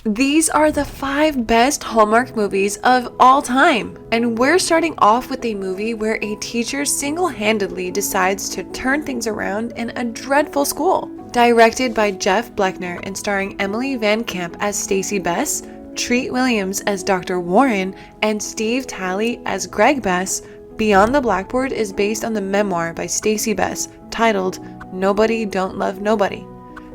These are the 5 best Hallmark movies of all time. And we're starting off with a movie where a teacher single-handedly decides to turn things around in a dreadful school. Directed by Jeff Bleckner and starring Emily Van Camp as Stacey Bess, Treat Williams as Dr. Warren, and Steve Talley as Greg Bess, Beyond the Blackboard is based on the memoir by Stacey Bess titled Nobody Don't Love Nobody.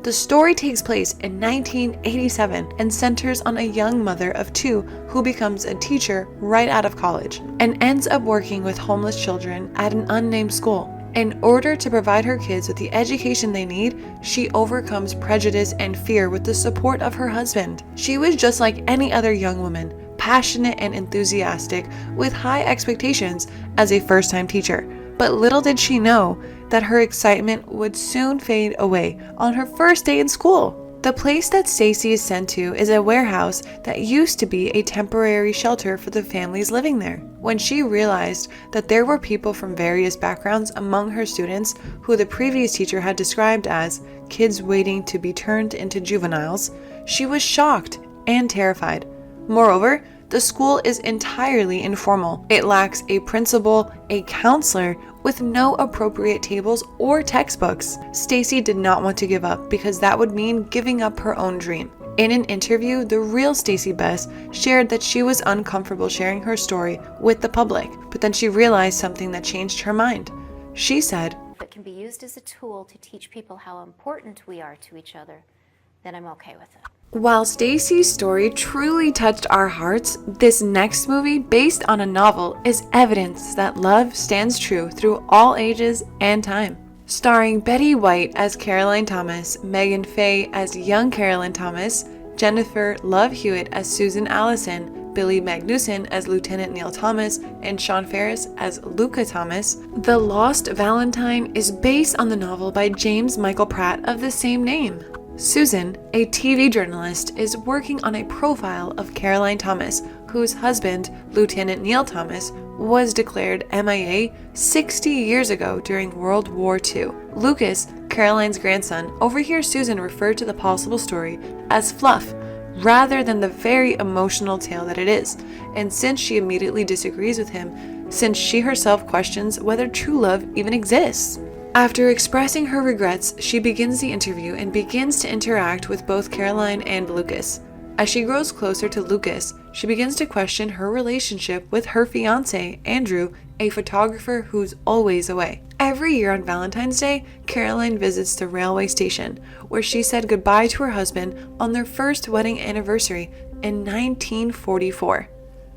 The story takes place in 1987 and centers on a young mother of 2 who becomes a teacher right out of college and ends up working with homeless children at an unnamed school. In order to provide her kids with the education they need, she overcomes prejudice and fear with the support of her husband. She was just like any other young woman, passionate and enthusiastic with high expectations as a first-time teacher. But little did she know that her excitement would soon fade away on her first day in school. The place that Stacey is sent to is a warehouse that used to be a temporary shelter for the families living there. When she realized that there were people from various backgrounds among her students who the previous teacher had described as kids waiting to be turned into juveniles, she was shocked and terrified. Moreover, the school is entirely informal. It lacks a principal, a counselor, with no appropriate tables or textbooks. Stacey did not want to give up because that would mean giving up her own dream. In an interview, the real Stacey Bess shared that she was uncomfortable sharing her story with the public, but then she realized something that changed her mind. She said, "If it can be used as a tool to teach people how important we are to each other, then I'm okay with it." While Stacey's story truly touched our hearts, this next movie, based on a novel, is evidence that love stands true through all ages and time. Starring Betty White as Caroline Thomas, Megan Faye as young Caroline Thomas, Jennifer Love Hewitt as Susan Allison, Billy Magnuson as Lieutenant Neil Thomas, and Sean Ferris as Luca Thomas, The Lost Valentine is based on the novel by James Michael Pratt of the same name. Susan, a TV journalist, is working on a profile of Caroline Thomas, whose husband, Lieutenant Neil Thomas, was declared MIA 60 years ago during World War II. Lucas, Caroline's grandson, overhears Susan refer to the possible story as fluff, rather than the very emotional tale that it is, and since she immediately disagrees with him, since she herself questions whether true love even exists. After expressing her regrets, she begins the interview and begins to interact with both Caroline and Lucas. As she grows closer to Lucas, she begins to question her relationship with her fiancé, Andrew, a photographer who's always away. Every year on Valentine's Day, Caroline visits the railway station, where she said goodbye to her husband on their first wedding anniversary in 1944.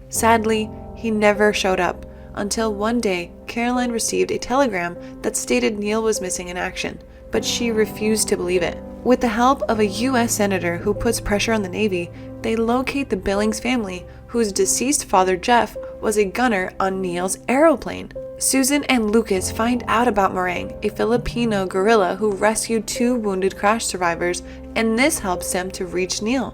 Sadly, he never showed up, until one day Caroline received a telegram that stated Neil was missing in action, but she refused to believe it. With the help of a U.S. senator who puts pressure on the Navy, they locate the Billings family, whose deceased father Jeff was a gunner on Neil's aeroplane. Susan and Lucas find out about Meringue, a Filipino guerrilla who rescued 2 wounded crash survivors, and this helps them to reach Neil.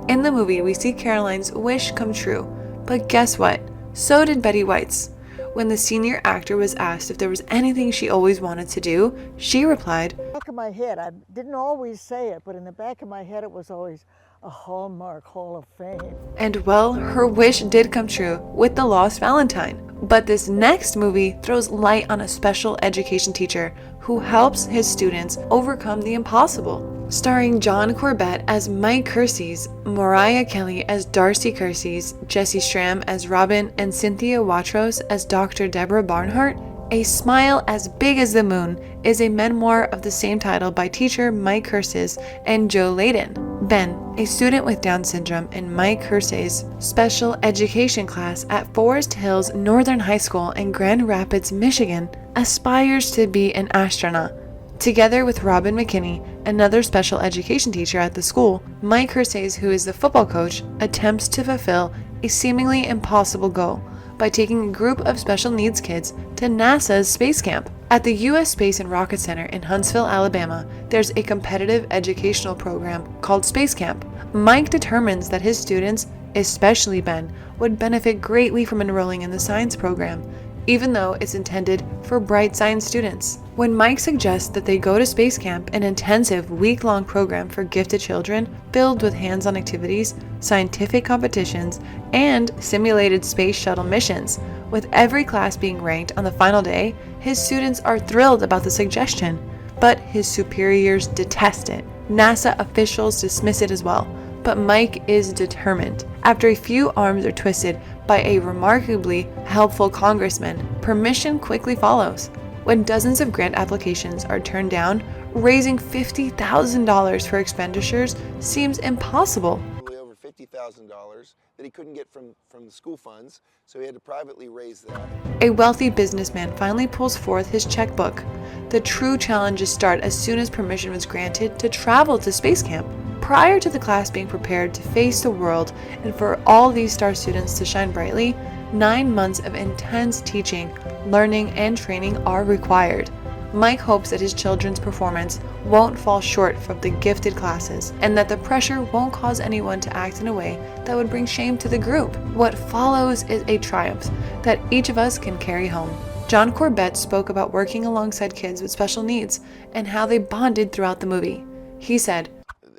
In the movie, we see Caroline's wish come true, but guess what? So did Betty White's. When the senior actor was asked if there was anything she always wanted to do, she replied, Back of my head, I didn't always say it, but in the back of my head it was always a Hallmark Hall of Fame. And well, her wish did come true with The Lost Valentine. But this next movie throws light on a special education teacher who helps his students overcome the impossible. Starring John Corbett as Mike Kersey's, Mariah Kelly as Darcy Kersey's, Jesse Stram as Robin, and Cynthia Watros as Dr. Deborah Barnhart, A Smile as Big as the Moon is a memoir of the same title by teacher Mike Kersey and Joe Layden. Ben, a student with Down syndrome in Mike Kersey's special education class at Forest Hills Northern High School in Grand Rapids, Michigan, aspires to be an astronaut. Together with Robin McKinney, another special education teacher at the school, Mike Kersey, who is the football coach, attempts to fulfill a seemingly impossible goal by taking a group of special needs kids to NASA's space camp. At the U.S. Space and Rocket Center in Huntsville, Alabama, there's a competitive educational program called Space Camp. Mike determines that his students, especially Ben, would benefit greatly from enrolling in the science program. even though it's intended for bright science students. When Mike suggests that they go to space camp, an intensive week-long program for gifted children filled with hands-on activities, scientific competitions, and simulated space shuttle missions, with every class being ranked on the final day, his students are thrilled about the suggestion, but his superiors detest it. NASA officials dismiss it as well, but Mike is determined. After a few arms are twisted by a remarkably helpful congressman, permission quickly follows. When dozens of grant applications are turned down, raising $50,000 for expenditures seems impossible. Over $50,000 that he couldn't get from the school funds, so he had to privately raise that. A wealthy businessman finally pulls forth his checkbook. The true challenges start as soon as permission was granted to travel to space camp. Prior to the class being prepared to face the world and for all these star students to shine brightly, 9 months of intense teaching, learning, and training are required. Mike hopes that his children's performance won't fall short from the gifted classes, and that the pressure won't cause anyone to act in a way that would bring shame to the group. What follows is a triumph that each of us can carry home. John Corbett spoke about working alongside kids with special needs and how they bonded throughout the movie. He said,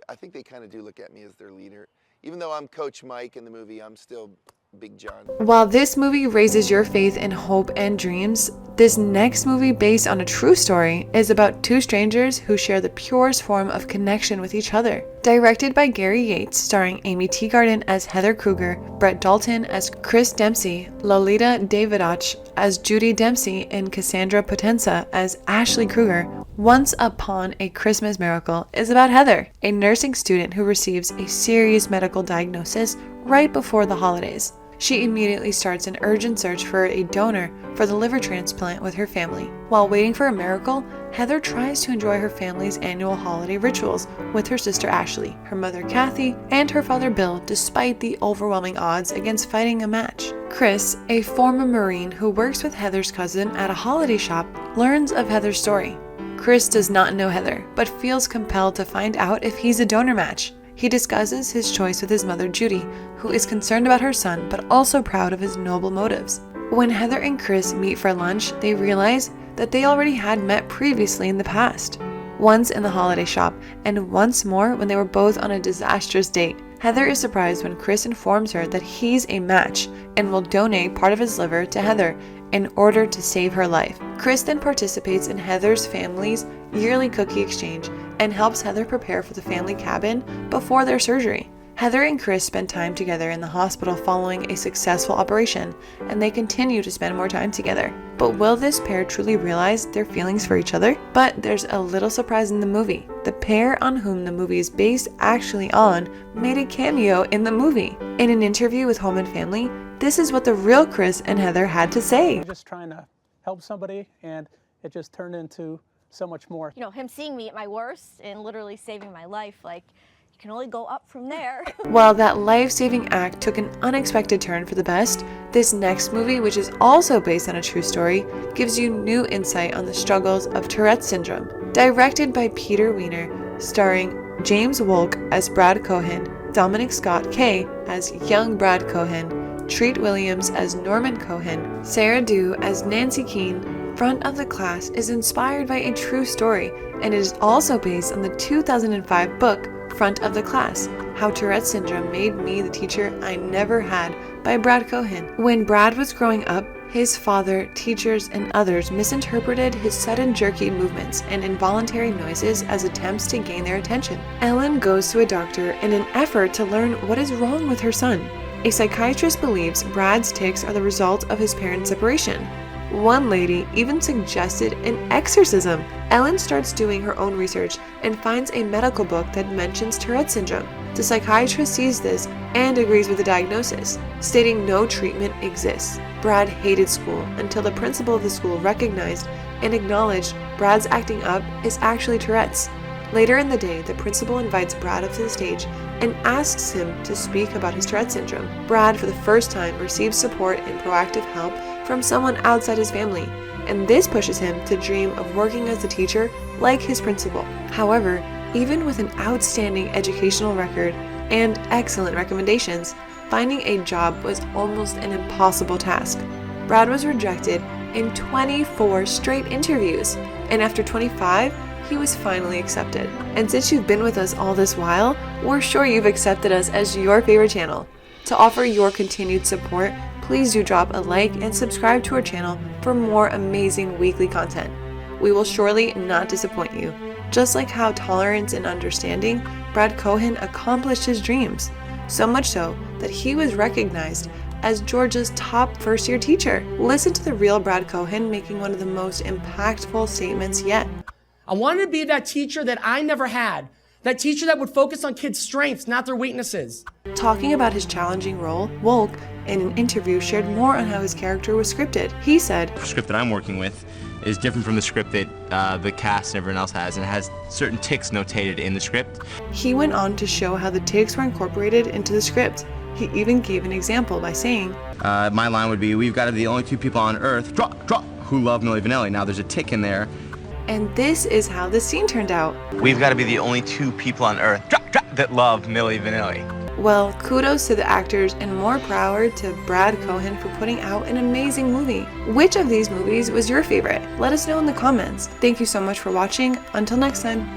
I think they kind of do look at me as their leader. Even though I'm Coach Mike in the movie, I'm still Big John. While this movie raises your faith in hope and dreams, this next movie, based on a true story, is about two strangers who share the purest form of connection with each other. Directed by Gary Yates, starring Amy Teagarden as Heather Kruger, Brett Dalton as Chris Dempsey, Lolita Davidach as Judy Dempsey, and Cassandra Potenza as Ashley Kruger. Once Upon a Christmas Miracle is about Heather, a nursing student who receives a serious medical diagnosis right before the holidays. She immediately starts an urgent search for a donor for the liver transplant with her family. While waiting for a miracle, Heather tries to enjoy her family's annual holiday rituals with her sister Ashley, her mother Kathy, and her father Bill, despite the overwhelming odds against fighting a match. Chris, a former Marine who works with Heather's cousin at a holiday shop, learns of Heather's story. Chris does not know Heather, but feels compelled to find out if he's a donor match. He discusses his choice with his mother Judy, who is concerned about her son but also proud of his noble motives. When Heather and Chris meet for lunch, they realize that they already had met previously in the past. Once in the holiday shop, and once more when they were both on a disastrous date. Heather is surprised when Chris informs her that he's a match and will donate part of his liver to Heather in order to save her life. Chris then participates in Heather's family's yearly cookie exchange and helps Heather prepare for the family cabin before their surgery. Heather and Chris spend time together in the hospital following a successful operation, and they continue to spend more time together. But will this pair truly realize their feelings for each other? But there's a little surprise in the movie. The pair on whom the movie is based actually on made a cameo in the movie. In an interview with Home and Family, this is what the real Chris and Heather had to say. I'm just trying to help somebody, and it just turned into so much more. You know, him seeing me at my worst and literally saving my life, like, you can only go up from there. While that life-saving act took an unexpected turn for the best, this next movie, which is also based on a true story, gives you new insight on the struggles of Tourette's syndrome. Directed by Peter Weiner, starring James Wolk as Brad Cohen, Dominic Scott Kay as young Brad Cohen, Treat Williams as Norman Cohen, Sarah Dew as Nancy Keene. Front of the Class is inspired by a true story, and it is also based on the 2005 book Front of the Class, How Tourette's Syndrome Made Me the Teacher I Never Had by Brad Cohen. When Brad was growing up, his father, teachers, and others misinterpreted his sudden jerky movements and involuntary noises as attempts to gain their attention. Ellen goes to a doctor in an effort to learn what is wrong with her son. A psychiatrist believes Brad's tics are the result of his parents' separation. One lady even suggested an exorcism. Ellen starts doing her own research and finds a medical book that mentions Tourette's syndrome. The psychiatrist sees this and agrees with the diagnosis, stating no treatment exists. Brad hated school until the principal of the school recognized and acknowledged Brad's acting up is actually Tourette's. Later in the day, the principal invites Brad up to the stage and asks him to speak about his Tourette's syndrome. Brad, for the first time, receives support and proactive help from someone outside his family, and this pushes him to dream of working as a teacher like his principal. However, even with an outstanding educational record and excellent recommendations, finding a job was almost an impossible task. Brad was rejected in 24 straight interviews, and after 25, he was finally accepted. And since you've been with us all this while, we're sure you've accepted us as your favorite channel. To offer your continued support, please do drop a like and subscribe to our channel for more amazing weekly content. We will surely not disappoint you. Just like how tolerance and understanding, Brad Cohen accomplished his dreams. So much so that he was recognized as Georgia's top first-year teacher. Listen to the real Brad Cohen making one of the most impactful statements yet. I wanted to be that teacher that I never had. That teacher that would focus on kids' strengths, not their weaknesses. Talking about his challenging role, Wolk, in an interview, shared more on how his character was scripted. He said, The script that I'm working with is different from the script that the cast and everyone else has, and it has certain tics notated in the script. He went on to show how the tics were incorporated into the script. He even gave an example by saying, My line would be, we've got to be the only two people on earth, who love Milli Vanilli. Now there's a tic in there. and this is how the scene turned out. We've got to be the only two people on earth, that love Milli Vanilli. Well, kudos to the actors and more power to Brad Cohen for putting out an amazing movie. Which of these movies was your favorite? Let us know in the comments. Thank you so much for watching. Until next time.